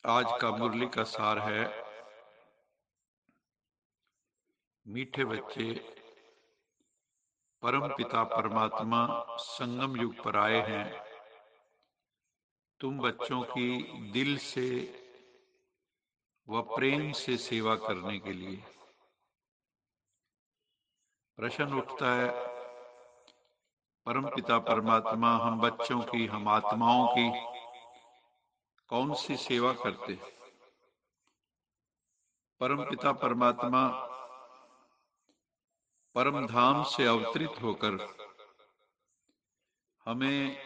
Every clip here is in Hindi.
आज का मुरली का सार है, मीठे बच्चे परम पिता परमात्मा संगम युग पर आए हैं। तुम बच्चों की दिल से व प्रेम से सेवा करने के लिए। प्रश्न उठता है, परम पिता परमात्मा हम बच्चों की, हम आत्माओं की कौन सी सेवा करते? परम पिता परमात्मा परम धाम से अवतरित होकर हमें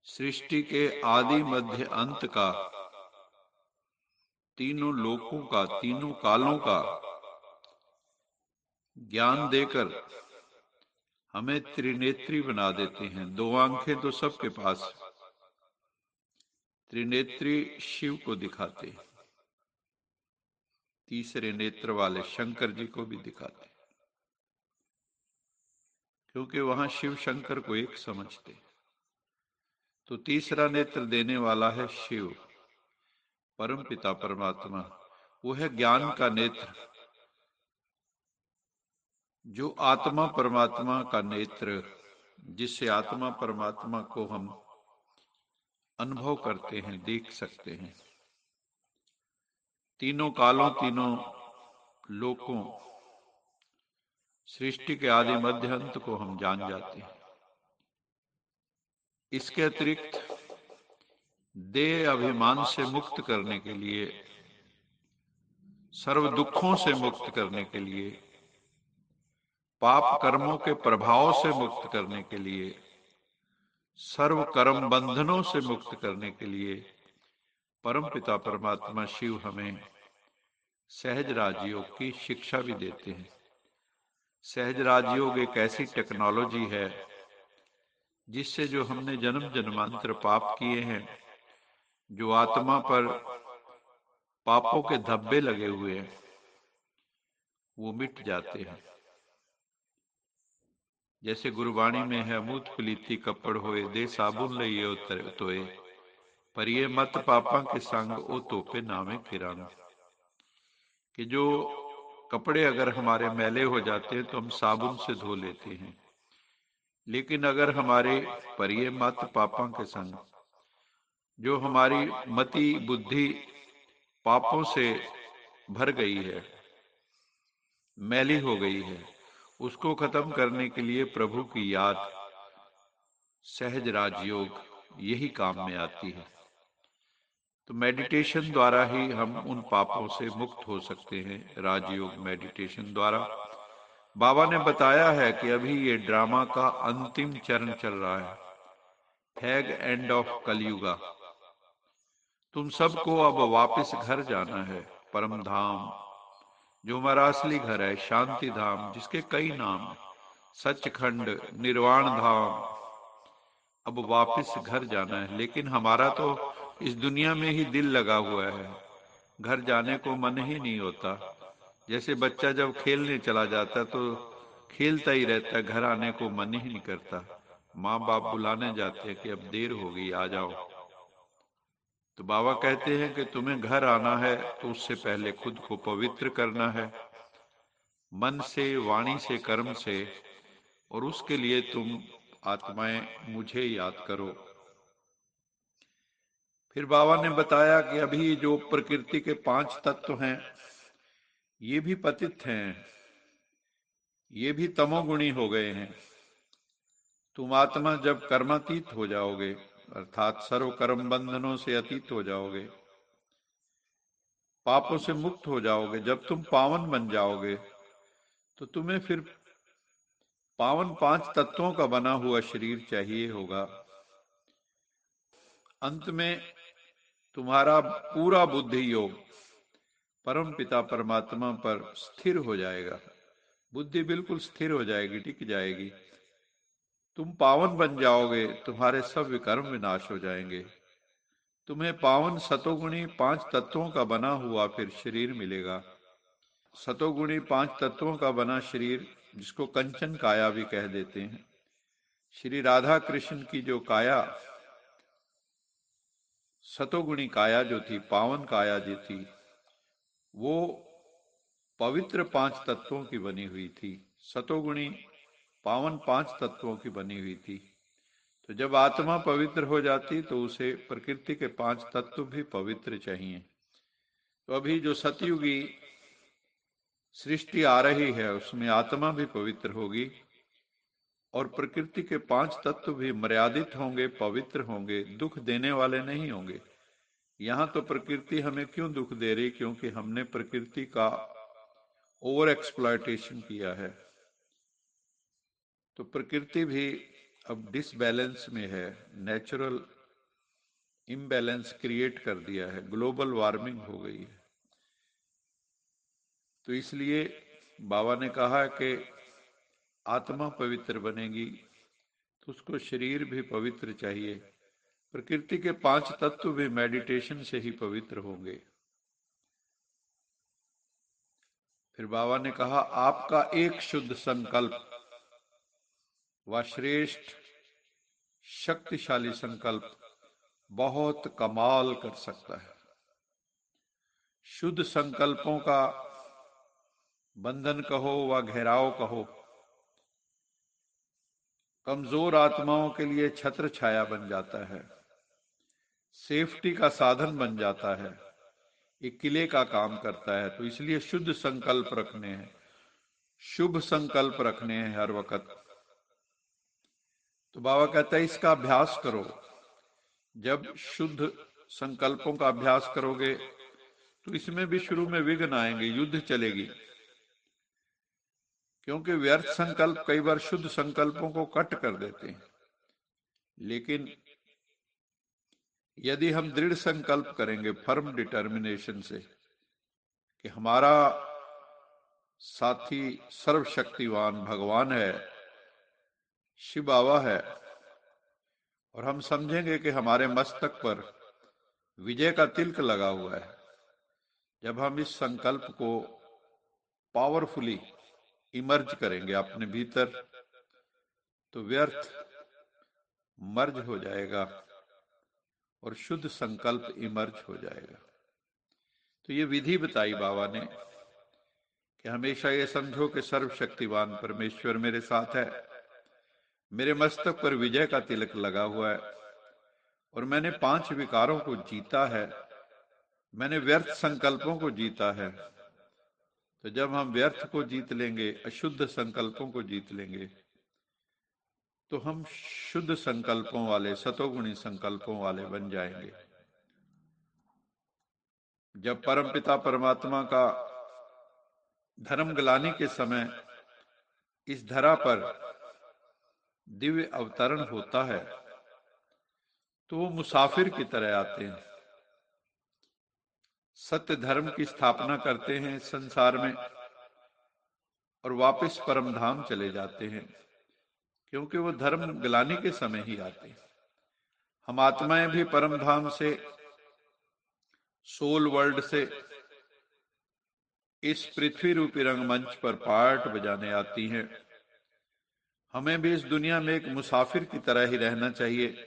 सृष्टि के आदि मध्य अंत का, तीनों लोकों का, तीनों कालों का ज्ञान देकर हमें त्रिनेत्री बना देते हैं। दो आंखें तो सबके पास, त्रिनेत्री शिव को दिखाते, तीसरे नेत्र वाले शंकर जी को भी दिखाते, क्योंकि वहां शिव शंकर को एक समझते। तो तीसरा नेत्र देने वाला है शिव, परम पिता परमात्मा। वो है ज्ञान का नेत्र, जो आत्मा परमात्मा का नेत्र, जिससे आत्मा परमात्मा को हम अनुभव करते हैं, देख सकते हैं। तीनों कालों, तीनों लोकों, सृष्टि के आदि मध्य अंत को हम जान जाते हैं। इसके अतिरिक्त देह अभिमान से मुक्त करने के लिए, सर्व दुखों से मुक्त करने के लिए, पाप कर्मों के प्रभाव से मुक्त करने के लिए, सर्व कर्म बंधनों से मुक्त करने के लिए परम पिता परमात्मा शिव हमें सहज राजयोग की शिक्षा भी देते हैं। सहज राजयोग एक ऐसी टेक्नोलॉजी है जिससे जो हमने जन्म जन्मांतर पाप किए हैं, जो आत्मा पर पापों के धब्बे लगे हुए हैं, वो मिट जाते हैं। जैसे गुरबाणी में है, अमूत पलीती कपड़ होए, दे साबुन लइयो तोए, पर ये मत पापा के संग ओ तोपे नामे फिरांग। कि जो कपड़े अगर हमारे मैले हो जाते हैं तो हम साबुन से धो लेते हैं, लेकिन अगर हमारे परिये मत पापा के संग, जो हमारी मति बुद्धि पापों से भर गई है, मैली हो गई है, उसको खत्म करने के लिए प्रभु की याद, सहज राजयोग यही काम में आती है। तो मेडिटेशन द्वारा ही हम उन पापों से मुक्त हो सकते हैं। राजयोग मेडिटेशन द्वारा। बाबा ने बताया है कि अभी ये ड्रामा का अंतिम चरण चल रहा है, फैग एंड ऑफ कलयुगा। तुम सबको अब वापस घर जाना है, परम धाम, जो हमारा असली घर है, शांति धाम, जिसके कई नाम हैं, सचखंड, निर्वाण धाम। अब वापस घर जाना है, लेकिन हमारा तो इस दुनिया में ही दिल लगा हुआ है, घर जाने को मन ही नहीं होता। जैसे बच्चा जब खेलने चला जाता तो खेलता ही रहता है, घर आने को मन ही नहीं करता। माँ बाप बुलाने जाते हैं कि अब देर हो गई, आ जाओ। तो बाबा कहते हैं कि तुम्हें घर आना है तो उससे पहले खुद को पवित्र करना है, मन से, वाणी से, कर्म से, और उसके लिए तुम आत्माएं मुझे याद करो। फिर बाबा ने बताया कि अभी जो प्रकृति के 5 तत्व हैं, ये भी पतित हैं, ये भी तमोगुणी हो गए हैं। तुम आत्मा जब कर्मातीत हो जाओगे, अर्थात सर्व कर्म बंधनों से अतीत हो जाओगे, पापों से मुक्त हो जाओगे, जब तुम पावन बन जाओगे, तो तुम्हें फिर पावन 5 तत्वों का बना हुआ शरीर चाहिए होगा। अंत में तुम्हारा पूरा बुद्धि योग परम पिता परमात्मा पर स्थिर हो जाएगा। बुद्धि बिल्कुल स्थिर हो जाएगी, टिक जाएगी। तुम पावन बन जाओगे, तुम्हारे सब विकर्म विनाश हो जाएंगे। तुम्हें पावन सतोगुणी 5 तत्वों का बना हुआ फिर शरीर मिलेगा। सतोगुणी 5 तत्वों का बना शरीर, जिसको कंचन काया भी कह देते हैं। श्री राधा कृष्ण की जो काया सतोगुणी काया जो थी, पावन काया जो थी, वो पवित्र 5 तत्वों की बनी हुई थी। सतोगुणी पावन 5 तत्वों की बनी हुई थी। तो जब आत्मा पवित्र हो जाती तो उसे प्रकृति के 5 तत्व भी पवित्र चाहिए। तो अभी जो सतयुगी सृष्टि आ रही है उसमें आत्मा भी पवित्र होगी और प्रकृति के 5 तत्व भी मर्यादित होंगे, पवित्र होंगे, दुख देने वाले नहीं होंगे। यहाँ तो प्रकृति हमें क्यों दुख दे रही? क्योंकि हमने प्रकृति का ओवर एक्सप्लॉयटेशन किया है। तो प्रकृति भी अब डिसबैलेंस में है, नेचुरल इम्बैलेंस क्रिएट कर दिया है, ग्लोबल वार्मिंग हो गई है। तो इसलिए बाबा ने कहा कि आत्मा पवित्र बनेगी तो उसको शरीर भी पवित्र चाहिए। प्रकृति के 5 तत्व भी मेडिटेशन से ही पवित्र होंगे। फिर बाबा ने कहा आपका एक शुद्ध संकल्प व श्रेष्ठ शक्तिशाली संकल्प बहुत कमाल कर सकता है। शुद्ध संकल्पों का बंधन कहो व घेराव कहो, कमजोर आत्माओं के लिए छत्र छाया बन जाता है, सेफ्टी का साधन बन जाता है, एक किले का काम करता है। तो इसलिए शुद्ध संकल्प रखने हैं, शुभ संकल्प रखने हैं हर वक्त। तो बाबा कहता है इसका अभ्यास करो। जब शुद्ध संकल्पों का अभ्यास करोगे तो इसमें भी शुरू में विघ्न आएंगे, युद्ध चलेगी, क्योंकि व्यर्थ संकल्प कई बार शुद्ध संकल्पों को कट कर देते हैं। लेकिन यदि हम दृढ़ संकल्प करेंगे, फर्म डिटर्मिनेशन से, कि हमारा साथी सर्वशक्तिवान भगवान है, शिव बाबा है, और हम समझेंगे कि हमारे मस्तक पर विजय का तिलक लगा हुआ है, जब हम इस संकल्प को पावरफुली इमर्ज करेंगे अपने भीतर, तो व्यर्थ मर्ज हो जाएगा और शुद्ध संकल्प इमर्ज हो जाएगा। तो ये विधि बताई बाबा ने कि हमेशा ये समझो कि सर्वशक्तिवान परमेश्वर मेरे साथ है, मेरे मस्तक पर विजय का तिलक लगा हुआ है और मैंने 5 विकारों को जीता है, मैंने व्यर्थ संकल्पों को जीता है। तो जब हम व्यर्थ को जीत लेंगे, अशुद्ध संकल्पों को जीत लेंगे, तो हम शुद्ध संकल्पों वाले, सतोगुणी संकल्पों वाले बन जाएंगे। जब परमपिता परमात्मा का धर्म ग्लानि के समय इस धरा पर दिव्य अवतरण होता है तो वो मुसाफिर की तरह आते हैं, सत्य धर्म की स्थापना करते हैं संसार में और वापस परम धाम चले जाते हैं, क्योंकि वो धर्म ग्लानि के समय ही आते हैं। हम आत्माएं भी परम धाम से, सोल वर्ल्ड से इस पृथ्वी रूपी रंगमंच पर पार्ट बजाने आती हैं। हमें भी इस दुनिया में एक मुसाफिर की तरह ही रहना चाहिए,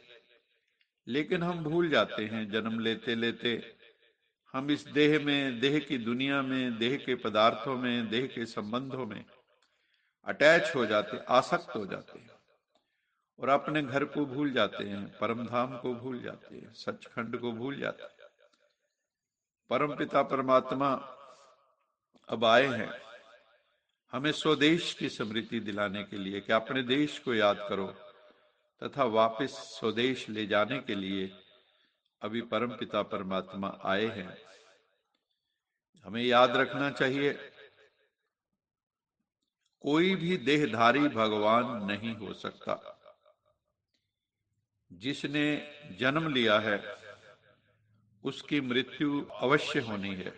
लेकिन हम भूल जाते हैं जन्म लेते लेते। हम इस देह में, देह की दुनिया में, देह के पदार्थों में, देह के संबंधों में अटैच हो जाते, आसक्त हो जाते हैं और अपने घर को भूल जाते हैं, परम धाम को भूल जाते हैं, सचखंड को भूल जाते हैं। परम पिता परमात्मा अब आए हैं हमें स्वदेश की स्मृति दिलाने के लिए कि अपने देश को याद करो, तथा वापस स्वदेश ले जाने के लिए अभी परम पिता परमात्मा आए हैं। हमें याद रखना चाहिए कोई भी देहधारी भगवान नहीं हो सकता। जिसने जन्म लिया है उसकी मृत्यु अवश्य होनी है।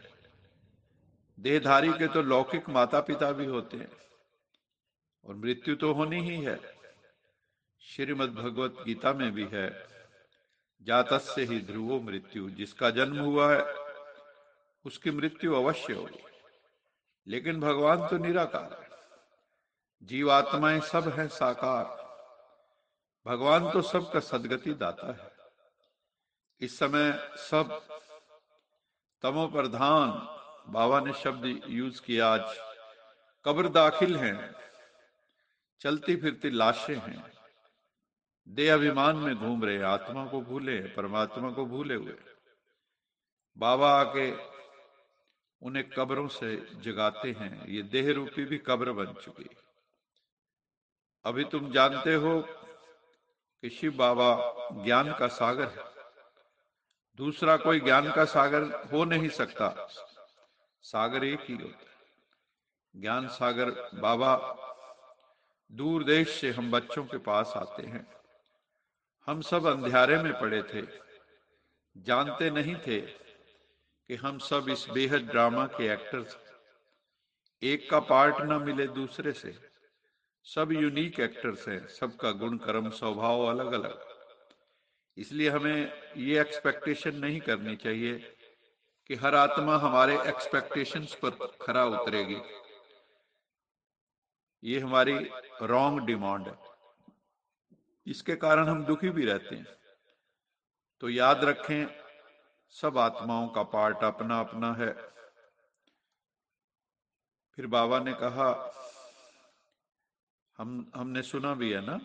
देहधारी के तो लौकिक माता पिता भी होते हैं और मृत्यु तो होनी ही है। श्रीमद् भगवत गीता में भी है, जातस्य ही ध्रुवो मृत्यु, जिसका जन्म हुआ है उसकी मृत्यु अवश्य होगी। लेकिन भगवान तो निराकार है, जीवात्माएं सब हैं साकार, भगवान तो सबका सदगति दाता है। इस समय सब तमो प्रधान, बाबा ने शब्द यूज किया आज, कब्र दाखिल हैं, चलती फिरती लाशें हैं, देह अभिमान में घूम रहे, आत्मा को भूले, परमात्मा को भूले हुए। बाबा आके उन्हें कब्रों से जगाते हैं। ये देह रूपी भी कब्र बन चुकी। अभी तुम जानते हो कि शिव बाबा ज्ञान का सागर है, दूसरा कोई ज्ञान का सागर हो नहीं सकता, सागर एक ही होता है, ज्ञान सागर बाबा। दूर देश से हम बच्चों के पास आते हैं। हम सब अंधियारे में पड़े थे, जानते नहीं थे कि हम सब इस बेहद ड्रामा के एक्टर्स, एक का पार्ट ना मिले दूसरे से। सब यूनिक एक्टर्स हैं, सबका गुण कर्म स्वभाव अलग अलग। इसलिए हमें ये एक्सपेक्टेशन नहीं करनी चाहिए कि हर आत्मा हमारे एक्सपेक्टेशंस पर खरा उतरेगी। ये हमारी रॉन्ग डिमांड है, इसके कारण हम दुखी भी रहते हैं। तो याद रखें, सब आत्माओं का पार्ट अपना अपना है। फिर बाबा ने कहा, हमने सुना भी है ना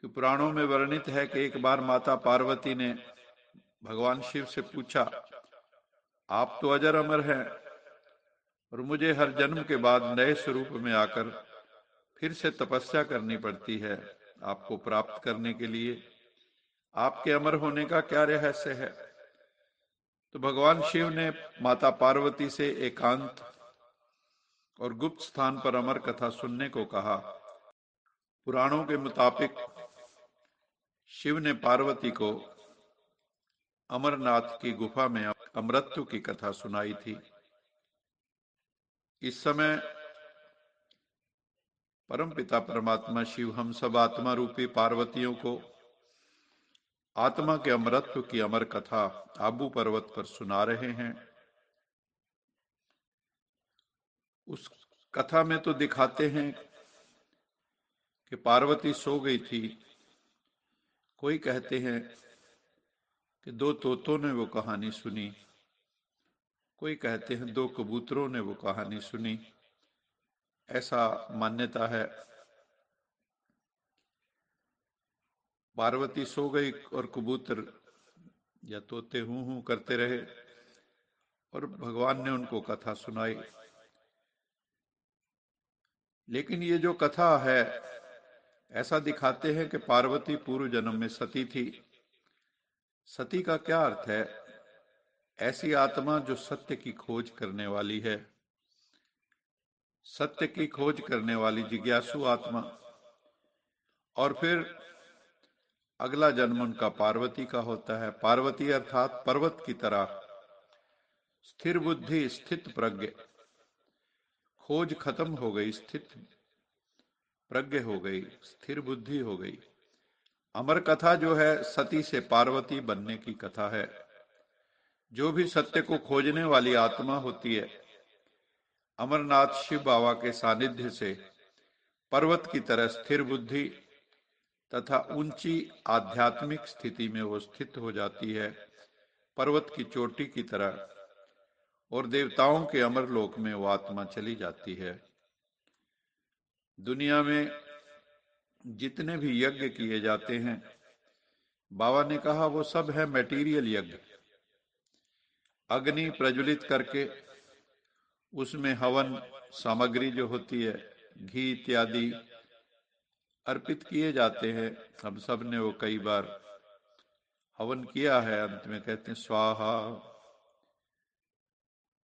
कि पुराणों में वर्णित है कि एक बार माता पार्वती ने भगवान शिव से पूछा, आप तो अजर अमर हैं और मुझे हर जन्म के बाद नए स्वरूप में आकर फिर से तपस्या करनी पड़ती है आपको प्राप्त करने के लिए, आपके अमर होने का क्या रहस्य है? तो भगवान शिव ने माता पार्वती से एकांत और गुप्त स्थान पर अमर कथा सुनने को कहा। पुराणों के मुताबिक शिव ने पार्वती को अमरनाथ की गुफा में अमृत्यु की कथा सुनाई थी। इस समय परमपिता परमात्मा शिव हम सब आत्मा रूपी पार्वतियों को आत्मा के अमरत्व की अमर कथा आबू पर्वत पर सुना रहे हैं। उस कथा में तो दिखाते हैं कि पार्वती सो गई थी। कोई कहते हैं कि दो तोतों ने वो कहानी सुनी, कोई कहते हैं दो कबूतरों ने वो कहानी सुनी। ऐसा मान्यता है। पार्वती सो गई और कबूतर या तोते हूं हूं करते रहे और भगवान ने उनको कथा सुनाई। लेकिन ये जो कथा है, ऐसा दिखाते हैं कि पार्वती पूर्व जन्म में सती थी। सती का क्या अर्थ है? ऐसी आत्मा जो सत्य की खोज करने वाली है, सत्य की खोज करने वाली जिज्ञासु आत्मा। और फिर अगला जन्म उनका पार्वती का होता है। पार्वती अर्थात पर्वत की तरह स्थिर बुद्धि, स्थित प्रज्ञ। खोज खत्म हो गई, स्थित प्रज्ञ हो गई, स्थिर बुद्धि हो गई। अमर कथा जो है, सती से पार्वती बनने की कथा है। जो भी सत्य को खोजने वाली आत्मा होती है, अमरनाथ शिव बाबा के सानिध्य से पर्वत की तरह स्थिर बुद्धि तथा ऊंची आध्यात्मिक स्थिति में वो स्थित हो जाती है, पर्वत की चोटी की तरह। और देवताओं के अमर लोक में वो आत्मा चली जाती है। दुनिया में जितने भी यज्ञ किए जाते हैं, बाबा ने कहा वो सब है मैटीरियल यज्ञ। अग्नि प्रज्वलित करके उसमें हवन सामग्री जो होती है, घी इत्यादि अर्पित किए जाते हैं। हम सब ने वो कई बार हवन किया है। अंत में कहते हैं स्वाहा।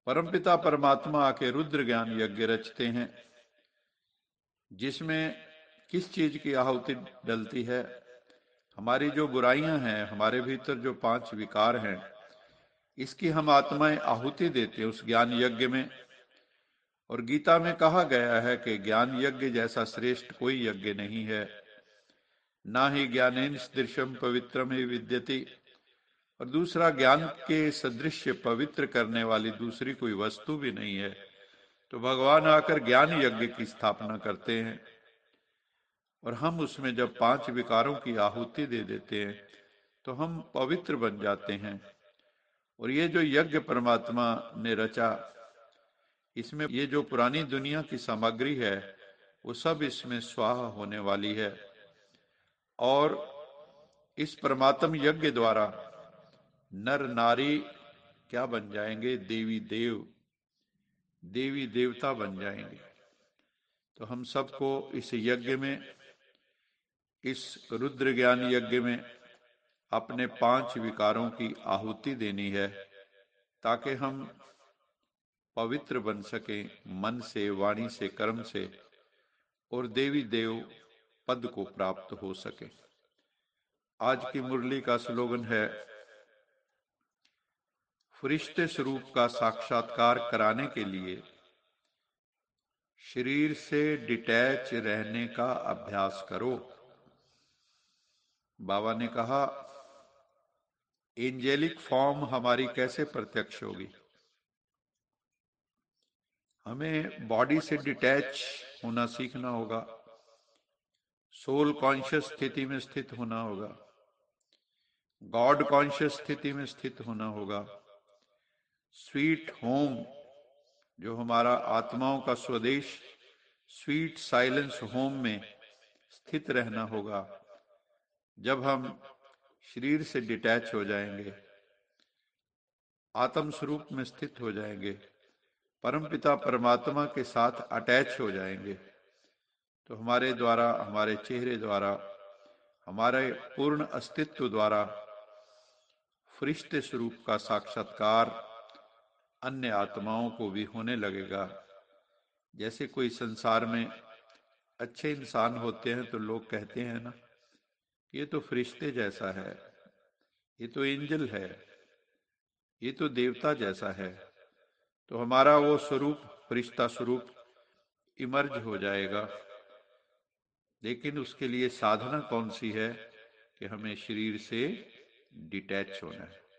परमपिता परमात्मा आके रुद्र ज्ञान यज्ञ रचते हैं, जिसमें किस चीज की आहुति डलती है? हमारी जो बुराइयां हैं, हमारे भीतर जो 5 विकार हैं, इसकी हम आत्माएं आहुति देते हैं उस ज्ञान यज्ञ में। और गीता में कहा गया है कि ज्ञान यज्ञ जैसा श्रेष्ठ कोई यज्ञ नहीं है, ना ही ज्ञानेन सदृशम पवित्रम ही विद्यति। और दूसरा, ज्ञान के सदृश पवित्र करने वाली दूसरी कोई वस्तु भी नहीं है। तो भगवान आकर ज्ञान यज्ञ की स्थापना करते हैं और हम उसमें जब 5 विकारों की आहुति दे देते हैं, तो हम पवित्र बन जाते हैं। और ये जो यज्ञ परमात्मा ने रचा, इसमें ये जो पुरानी दुनिया की सामग्री है वो सब इसमें स्वाहा होने वाली है। और इस परमात्म यज्ञ द्वारा नर नारी क्या बन जाएंगे? देवी देव, देवी देवता बन जाएंगे। तो हम सबको इस यज्ञ में, इस रुद्र ज्ञान यज्ञ में अपने 5 विकारों की आहुति देनी है, ताकि हम पवित्र बन सके मन से, वाणी से, कर्म से, और देवी देव पद को प्राप्त हो सके। आज की मुरली का स्लोगन है, फरिश्ते स्वरूप का साक्षात्कार कराने के लिए शरीर से डिटैच रहने का अभ्यास करो। बाबा ने कहा, एंजेलिक फॉर्म हमारी कैसे प्रत्यक्ष होगी? हमें बॉडी से डिटैच होना सीखना होगा, सोल कॉन्शियस स्थिति में स्थित होना होगा, गॉड कॉन्शियस स्थिति में स्थित होना होगा, स्वीट होम जो हमारा आत्माओं का स्वदेश, स्वीट साइलेंस होम में स्थित रहना होगा। जब हम शरीर से डिटैच हो जाएंगे, आत्म स्वरूप में स्थित हो जाएंगे, परमपिता परमात्मा के साथ अटैच हो जाएंगे, तो हमारे द्वारा, हमारे चेहरे द्वारा, हमारे पूर्ण अस्तित्व द्वारा फरिश्ते स्वरूप का साक्षात्कार अन्य आत्माओं को भी होने लगेगा। जैसे कोई संसार में अच्छे इंसान होते हैं तो लोग कहते हैं ना, ये तो फरिश्ते जैसा है, ये तो एंजल है, ये तो देवता जैसा है। तो हमारा वो स्वरूप, फरिश्ता स्वरूप इमर्ज हो जाएगा। लेकिन उसके लिए साधना कौन सी है? कि हमें शरीर से डिटैच होना है।